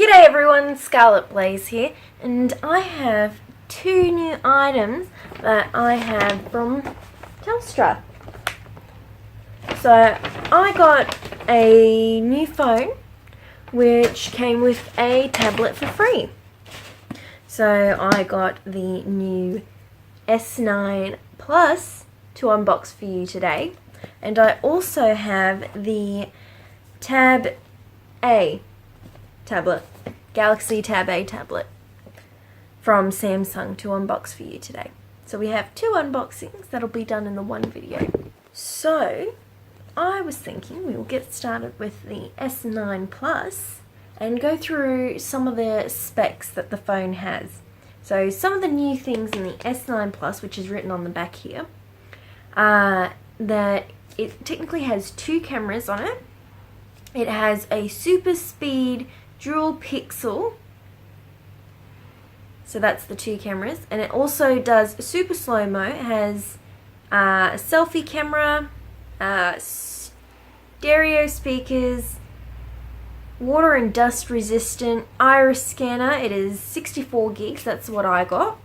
G'day everyone, Scarlet Blaze here, and I have two new items that I have from Telstra. So I got a new phone which came with a tablet for free. So I got the new S9 Plus to unbox for you today, and I also have the Tab A tablet, Galaxy Tab A tablet from Samsung to unbox for you today. So we have two unboxings that'll be done in the one video. So I was thinking we'll get started with the S9 Plus and go through some of the specs that the phone has. So some of the new things in the S9 Plus, which is written on the back here, that it technically has two cameras on it. It has a super speed dual pixel, so that's the two cameras, and it also does super slow-mo. It has a selfie camera, stereo speakers, water and dust resistant, iris scanner. It is 64 gigs, that's what I got,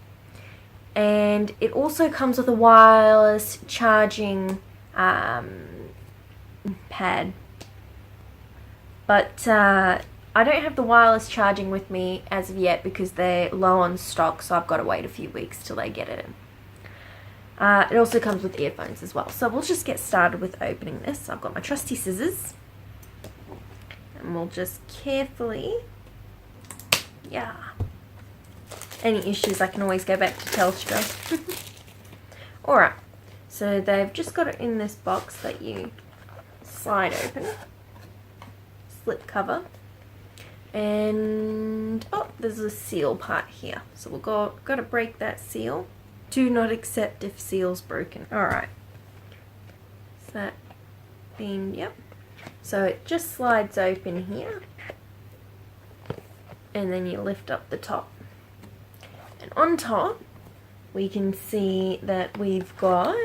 and it also comes with a wireless charging pad, but I don't have the wireless charging with me as of yet because they're low on stock, so I've got to wait a few weeks till they get it in. It also comes with earphones as well. So we'll just get started with opening this. I've got my trusty scissors, and we'll just carefully, any issues I can always go back to Telstra. Alright, so they've just got it in this box that you slide open, slip cover. And there's a seal part here, so we've got to break that seal. Do not accept if seal's broken. Alright, so that being, so it just slides open here, and then you lift up the top, and on top we can see that we've got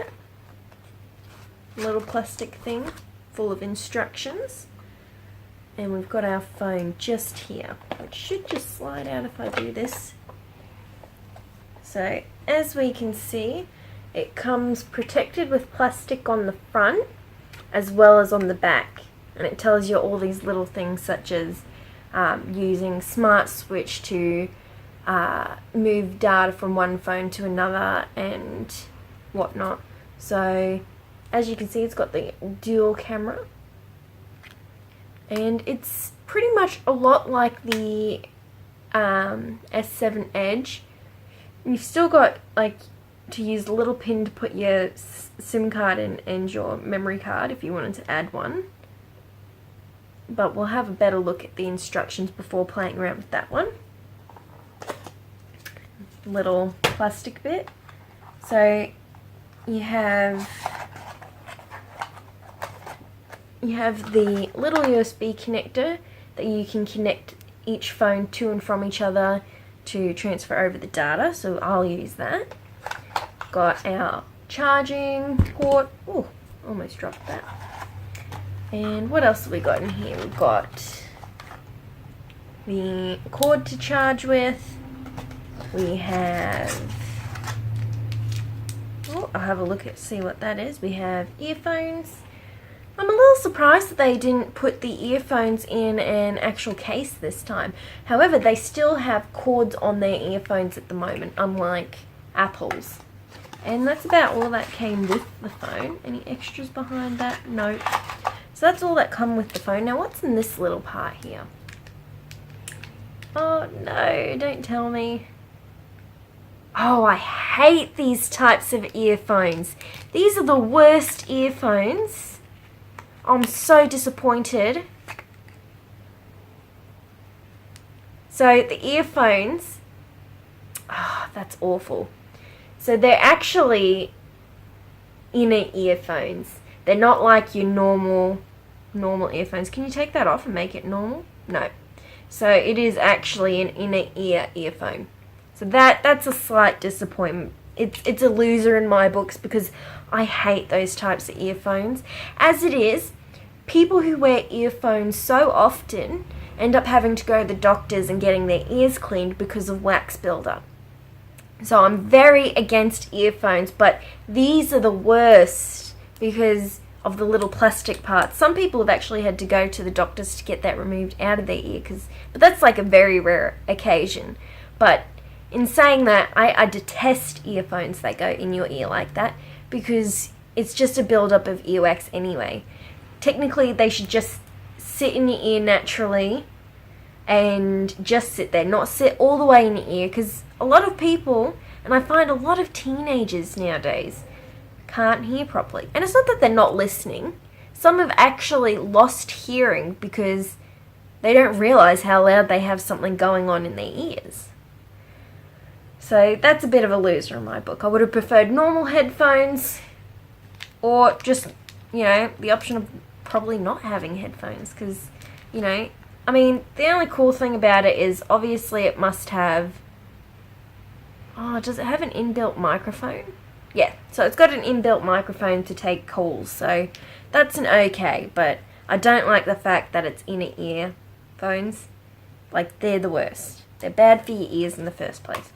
a little plastic thing full of instructions. And we've got our phone just here, which should just slide out if I do this. So as we can see, it comes protected with plastic on the front as well as on the back, and it tells you all these little things such as using Smart Switch to move data from one phone to another and whatnot. So as you can see, it's got the dual camera, and it's pretty much a lot like the S7 Edge. You've still got to use the little pin to put your SIM card in and your memory card if you wanted to add one. But we'll have a better look at the instructions before playing around with that one. Little plastic bit. So you have the little USB connector that you can connect each phone to and from each other to transfer over the data, so I'll use that. Got our charging port. Oh, almost dropped that. And what else have we got in here? We've got the cord to charge with. We have, I'll have a look at see what that is. We have earphones. I'm a little surprised that they didn't put the earphones in an actual case this time. However, they still have cords on their earphones at the moment, unlike Apple's. And that's about all that came with the phone. Any extras behind that? No. So that's all that come with the phone. Now what's in this little part here? Oh no, don't tell me. Oh, I hate these types of earphones. These are the worst earphones. I'm so disappointed. So the earphones, that's awful. So they're actually inner earphones. They're not like your normal earphones. Can you take that off and make it normal? No. So it is actually an inner ear earphone. So that's a slight disappointment. It's a loser in my books because I hate those types of earphones. As it is, people who wear earphones so often end up having to go to the doctors and getting their ears cleaned because of wax buildup. So I'm very against earphones, but these are the worst because of the little plastic parts. Some people have actually had to go to the doctors to get that removed out of their ear, but that's like a very rare occasion. But in saying that, I detest earphones that go in your ear like that because it's just a buildup of earwax anyway. Technically, they should just sit in your ear naturally and just sit there, not sit all the way in your ear, because a lot of people, and I find a lot of teenagers nowadays, can't hear properly. And it's not that they're not listening. Some have actually lost hearing because they don't realize how loud they have something going on in their ears. So that's a bit of a loser in my book. I would have preferred normal headphones, or just, the option of probably not having headphones, because, I mean, the only cool thing about it is obviously it must have, does it have an inbuilt microphone? Yeah, so it's got an inbuilt microphone to take calls, so that's an okay, but I don't like the fact that it's inner ear phones. Like, they're the worst. They're bad for your ears in the first place.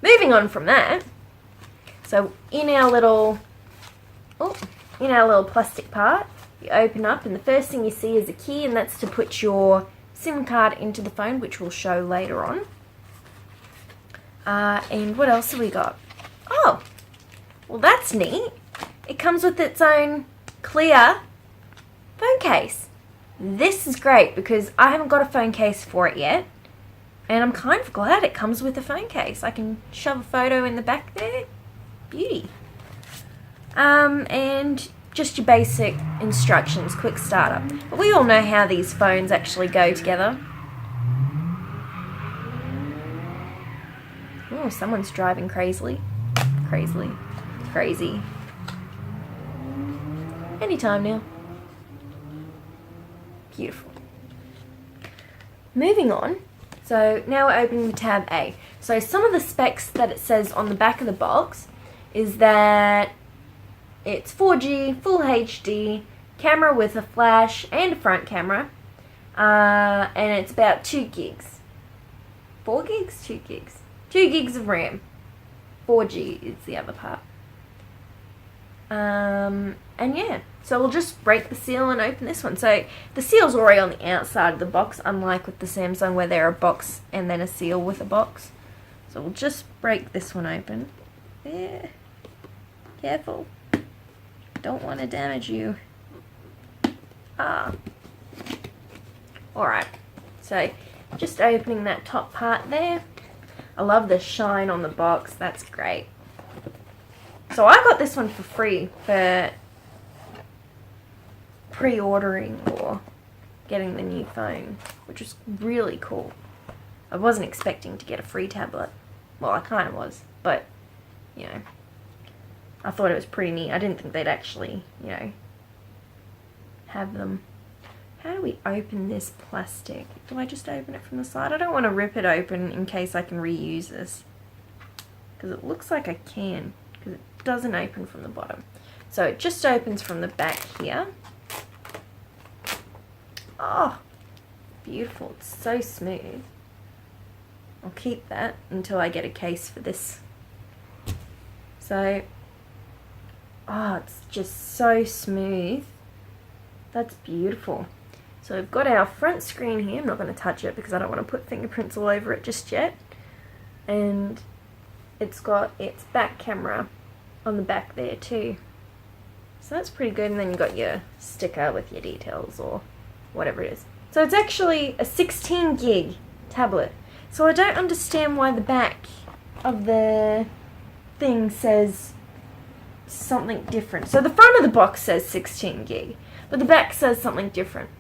Moving on from that, so in our little plastic part, you open up and the first thing you see is a key, and that's to put your SIM card into the phone, which we'll show later on. And what else have we got? Oh, well, that's neat. It comes with its own clear phone case. This is great because I haven't got a phone case for it yet, and I'm kind of glad it comes with a phone case. I can shove a photo in the back there. Beauty. And just your basic instructions, quick startup. But we all know how these phones actually go together. Oh, someone's driving crazily. Crazy. Anytime now. Beautiful. Moving on. So now we're opening the tab A. So some of the specs that it says on the back of the box is that it's 4G, full HD, camera with a flash and a front camera, and it's about 2 gigs. 4 gigs? 2 gigs. 2 gigs of RAM. 4G is the other part. And yeah, so we'll just break the seal and open this one. So the seal's already on the outside of the box, unlike with the Samsung where they're a box and then a seal with a box. So we'll just break this one open. Yeah. Careful. Don't want to damage you. Alright, so just opening that top part there. I love the shine on the box, that's great. So I got this one for free for pre-ordering or getting the new phone, which was really cool. I wasn't expecting to get a free tablet. Well, I kind of was, but, I thought it was pretty neat. I didn't think they'd actually, have them. How do we open this plastic? Do I just open it from the side? I don't want to rip it open in case I can reuse this, because it looks like I can, because it doesn't open from the bottom. So it just opens from the back here. Oh, beautiful. It's so smooth. I'll keep that until I get a case for this. So, it's just so smooth. That's beautiful. So we've got our front screen here. I'm not going to touch it because I don't want to put fingerprints all over it just yet. And it's got its back camera on the back there too. So that's pretty good. And then you've got your sticker with your details or whatever it is. So it's actually a 16 gig tablet. So I don't understand why the back of the thing says something different. So the front of the box says 16 gig, but the back says something different.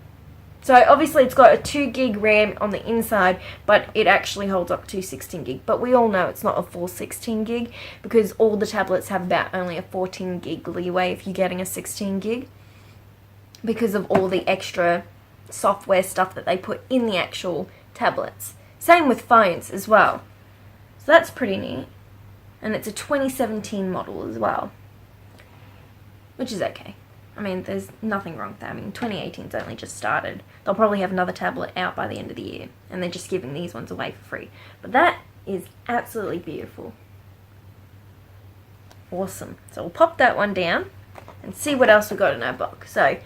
So obviously it's got a 2 gig RAM on the inside, but it actually holds up to 16 gig. But we all know it's not a full 16 gig because all the tablets have about only a 14 gig leeway if you're getting a 16 gig because of all the extra software stuff that they put in the actual tablets. Same with phones as well. So that's pretty neat. And it's a 2017 model as well, which is okay. I mean, there's nothing wrong with that. I mean, 2018's only just started. They'll probably have another tablet out by the end of the year, and they're just giving these ones away for free. But that is absolutely beautiful. Awesome. So we'll pop that one down and see what else we've got in our box. So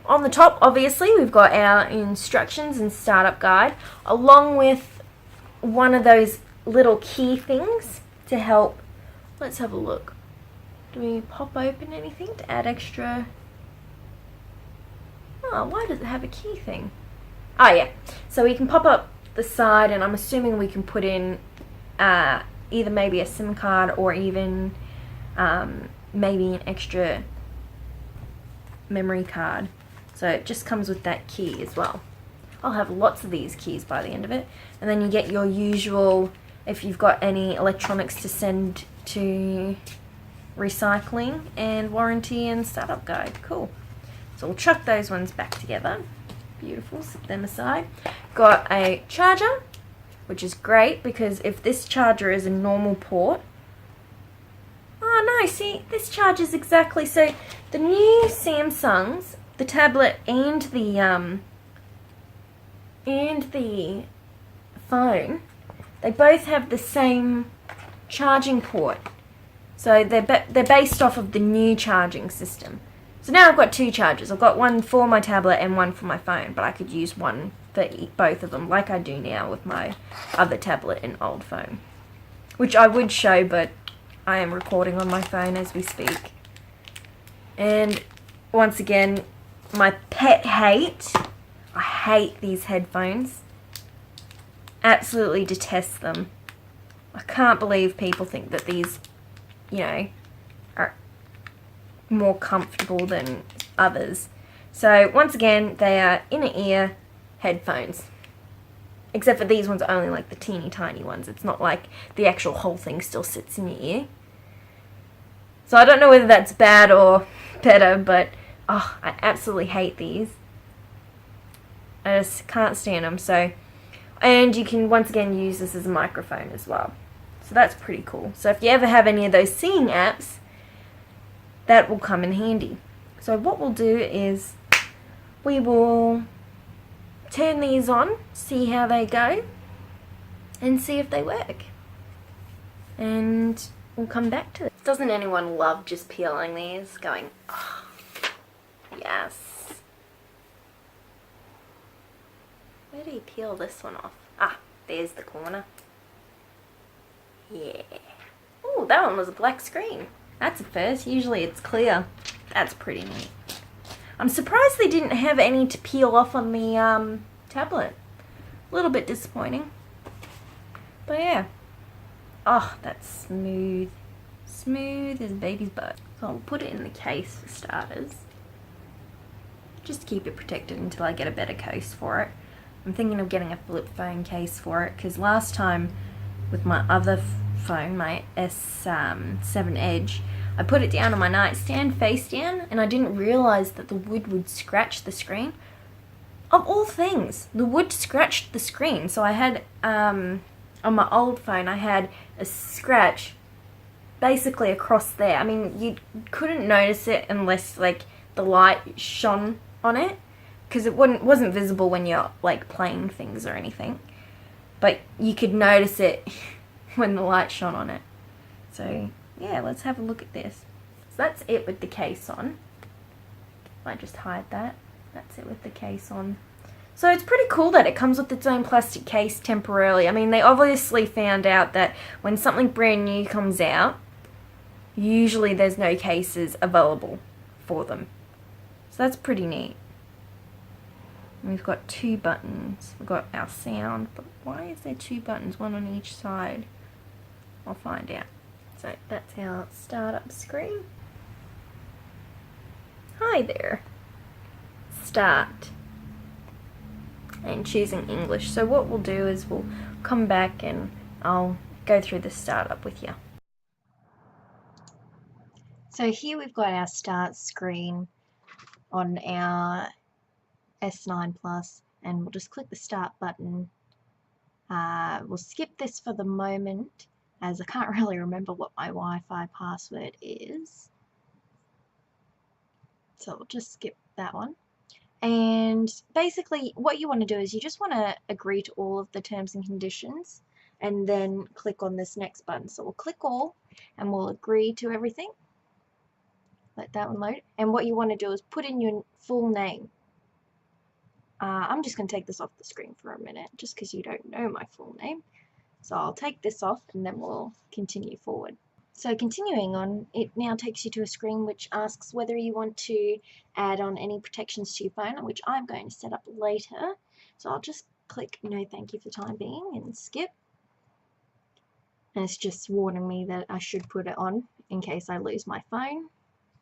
on the top, obviously, we've got our instructions and startup guide, along with one of those little key things to help. Let's have a look. Do we pop open anything to add extra? Oh, why does it have a key thing? Oh yeah, so we can pop up the side, and I'm assuming we can put in either maybe a SIM card or even maybe an extra memory card. So it just comes with that key as well. I'll have lots of these keys by the end of it. And then you get your usual, if you've got any electronics to send to recycling, and warranty and startup guide. Cool. So we'll chuck those ones back together. Beautiful. Set them aside. Got a charger, which is great because if this charger is a normal port, oh no, see, this charges exactly. So the new Samsungs, the tablet and the phone, they both have the same charging port. So they're based off of the new charging system. So now I've got two chargers. I've got one for my tablet and one for my phone, but I could use one for both of them, like I do now with my other tablet and old phone. Which I would show, but I am recording on my phone as we speak. And once again, my pet hate. I hate these headphones. Absolutely detest them. I can't believe people think that these, you know, are more comfortable than others. So once again, they are inner ear headphones. Except for these ones are only like the teeny tiny ones. It's not like the actual whole thing still sits in your ear. So I don't know whether that's bad or better, but oh, I absolutely hate these. I just can't stand them. So, and you can once again use this as a microphone as well. So that's pretty cool. So if you ever have any of those singing apps, that will come in handy. So what we'll do is we will turn these on, see how they go, and see if they work. And we'll come back to it. Doesn't anyone love just peeling these? Going, oh, yes. Where do you peel this one off? Ah, there's the corner. Yeah. Oh, that one was a black screen. That's a first. Usually it's clear. That's pretty neat. I'm surprised they didn't have any to peel off on the tablet. A little bit disappointing. But yeah. Oh, that's smooth. Smooth as a baby's butt. So I'll put it in the case for starters. Just to keep it protected until I get a better case for it. I'm thinking of getting a flip phone case for it, because last time with my other phone, my S7 Edge, I put it down on my nightstand face down, and I didn't realize that the wood would scratch the screen. Of all things, the wood scratched the screen. So I had on my old phone, I had a scratch basically across there. I mean, you couldn't notice it unless like the light shone on it, because it wasn't visible when you're like playing things or anything, but you could notice it when the light shone on it. So yeah, let's have a look at this. So that's it with the case on. I just hide that. That's it with the case on. So it's pretty cool that it comes with its own plastic case temporarily. I mean, they obviously found out that when something brand new comes out, usually there's no cases available for them. So that's pretty neat. And we've got two buttons. We've got our sound, but why is there two buttons, one on each side? I'll find out. So that's our startup screen. Hi there. Start. And choosing English. So what we'll do is we'll come back and I'll go through the startup with you. So here we've got our start screen on our S9 Plus, and we'll just click the start button. We'll skip this for the moment, as I can't really remember what my Wi-Fi password is. So we'll just skip that one. And basically what you want to do is you just want to agree to all of the terms and conditions and then click on this next button. So we'll click all and we'll agree to everything. Let that one load. And what you want to do is put in your full name. I'm just going to take this off the screen for a minute just because you don't know my full name. So I'll take this off and then we'll continue forward. So continuing on, it now takes you to a screen which asks whether you want to add on any protections to your phone, which I'm going to set up later. So I'll just click no thank you for the time being and skip. And it's just warning me that I should put it on in case I lose my phone.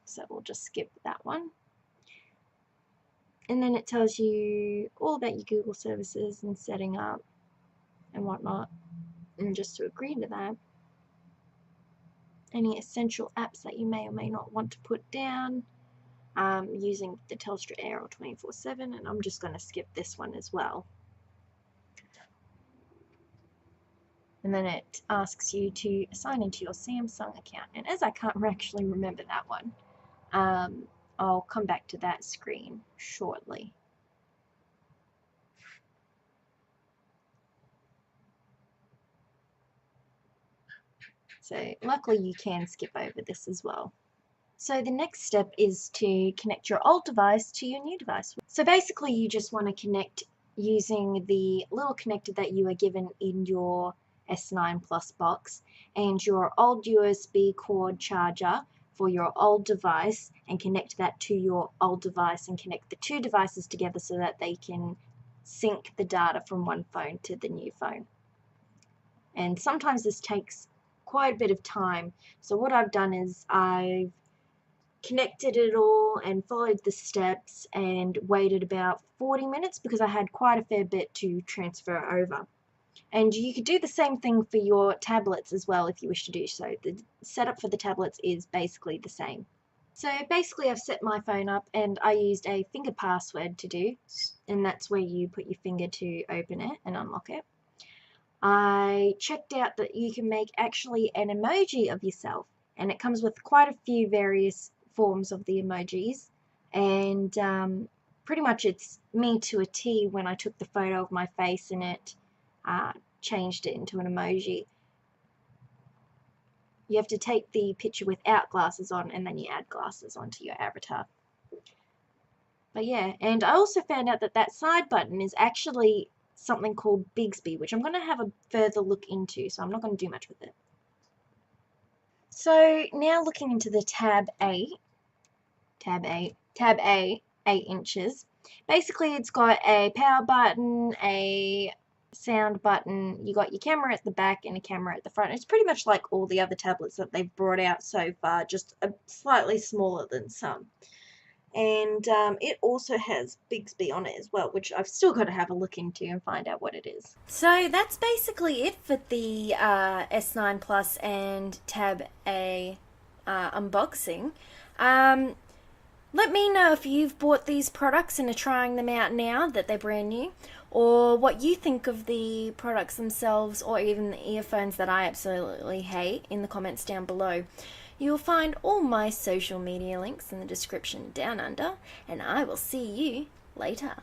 So we'll just skip that one. And then it tells you all about your Google services and setting up and whatnot. And just to agree to that. Any essential apps that you may or may not want to put down using the Telstra Air or 24/7, and I'm just going to skip this one as well. And then it asks you to sign into your Samsung account, and as I can't actually remember that one, I'll come back to that screen shortly. So luckily you can skip over this as well. So the next step is to connect your old device to your new device. So basically you just want to connect using the little connector that you were given in your S9 Plus box and your old USB cord charger for your old device, and connect that to your old device and connect the two devices together so that they can sync the data from one phone to the new phone. And sometimes this takes quite a bit of time. So what I've done is I've connected it all and followed the steps and waited about 40 minutes because I had quite a fair bit to transfer over. And you could do the same thing for your tablets as well if you wish to do so. The setup for the tablets is basically the same. So basically I've set my phone up and I used a finger password to do, and that's where you put your finger to open it and unlock it. I checked out that you can make actually an emoji of yourself, and it comes with quite a few various forms of the emojis, and pretty much it's me to a T when I took the photo of my face and it changed it into an emoji. You have to take the picture without glasses on and then you add glasses onto your avatar. But yeah, and I also found out that that side button is actually something called Bixby, which I'm going to have a further look into, so I'm not going to do much with it. So now looking into the tab A, 8 inches. Basically it's got a power button, a sound button, you got your camera at the back and a camera at the front. It's pretty much like all the other tablets that they've brought out so far, just slightly smaller than some. And it also has Bixby on it as well, which I've still got to have a look into and find out what it is. So that's basically it for the S9 Plus and Tab A unboxing. Let me know if you've bought these products and are trying them out now that they're brand new, or what you think of the products themselves, or even the earphones that I absolutely hate, in the comments down below. You'll find all my social media links in the description down under, and I will see you later.